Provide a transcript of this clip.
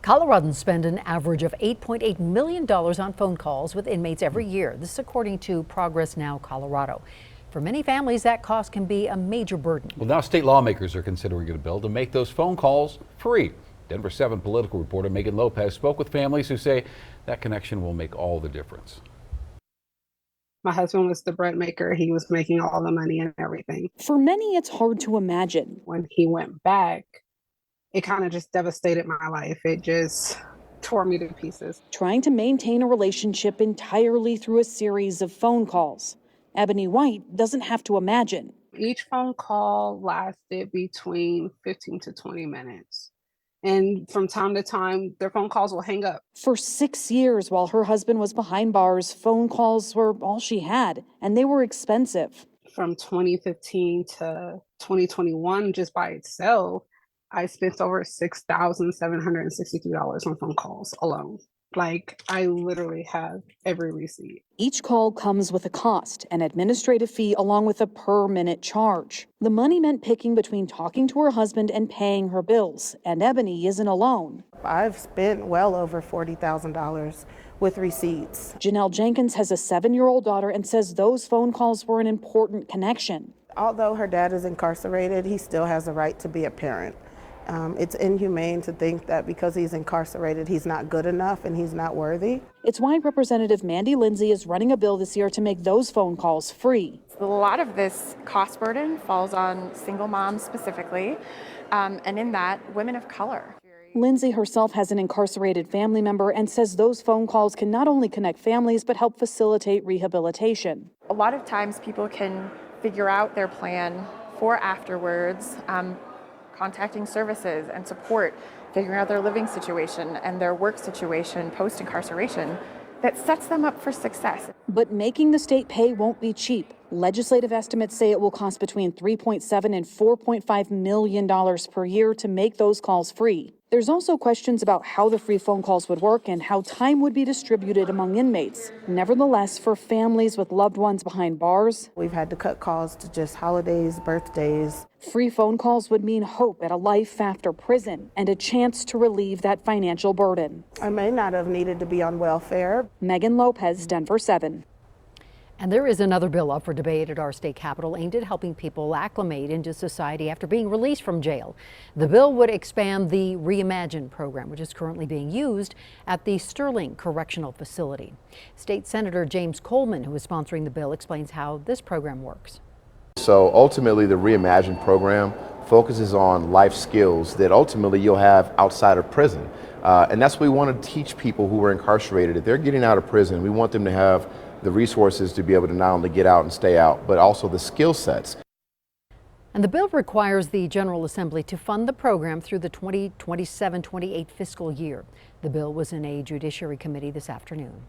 Coloradans spend an average of $8.8 million on phone calls with inmates every year. This is according to Progress Now Colorado. For many families, that cost can be a major burden. Well, now state lawmakers are considering a bill to make those phone calls free. Denver 7 political reporter Megan Lopez spoke with families who say that connection will make all the difference. My husband was the bread maker. He was making all the money and everything. For many, it's hard to imagine. When he went back, it kind of just devastated my life. It just tore me to pieces. Trying to maintain a relationship entirely through a series of phone calls. Ebony White doesn't have to imagine. Each phone call lasted between 15 to 20 minutes. And from time to time, their phone calls will hang up. For 6 years while her husband was behind bars, phone calls were all she had, and they were expensive. From 2015 to 2021, just by itself, I spent over $6,763 on phone calls alone. Like, I literally have every receipt. Each call comes with a cost, an administrative fee, along with a per-minute charge. The money meant picking between talking to her husband and paying her bills, and Ebony isn't alone. I've spent well over $40,000 with receipts. Janelle Jenkins has a 7-year-old daughter and says those phone calls were an important connection. Although her dad is incarcerated, he still has a right to be a parent. It's inhumane to think that because he's incarcerated, he's not good enough and he's not worthy. It's why Representative Mandy Lindsay is running a bill this year to make those phone calls free. A lot of this cost burden falls on single moms specifically, and in that, women of color. Lindsay herself has an incarcerated family member and says those phone calls can not only connect families, but help facilitate rehabilitation. A lot of times people can figure out their plan for afterwards, contacting services and support, figuring out their living situation and their work situation post-incarceration that sets them up for success. But making the state pay won't be cheap. Legislative estimates say it will cost between $3.7 and $4.5 million per year to make those calls free. There's also questions about how the free phone calls would work and how time would be distributed among inmates. Nevertheless, for families with loved ones behind bars, We've had to cut calls to just holidays, birthdays. free phone calls would mean hope at a life after prison and a chance to relieve that financial burden. I may not have needed to be on welfare. Megan Lopez, Denver 7. And there is another bill up for debate at our state capitol aimed at helping people acclimate into society after being released from jail. The bill would expand the Reimagine program, which is currently being used at the Sterling Correctional Facility. State Senator James Coleman, who is sponsoring the bill, explains how this program works. So ultimately, the Reimagine program focuses on life skills that ultimately you'll have outside of prison. And that's what we want to teach people who are incarcerated. If they're getting out of prison, we want them to have the resources to be able to not only get out and stay out, but also the skill sets. And the bill requires the General Assembly to fund the program through the 2027-28 fiscal year. The bill was in a Judiciary Committee this afternoon.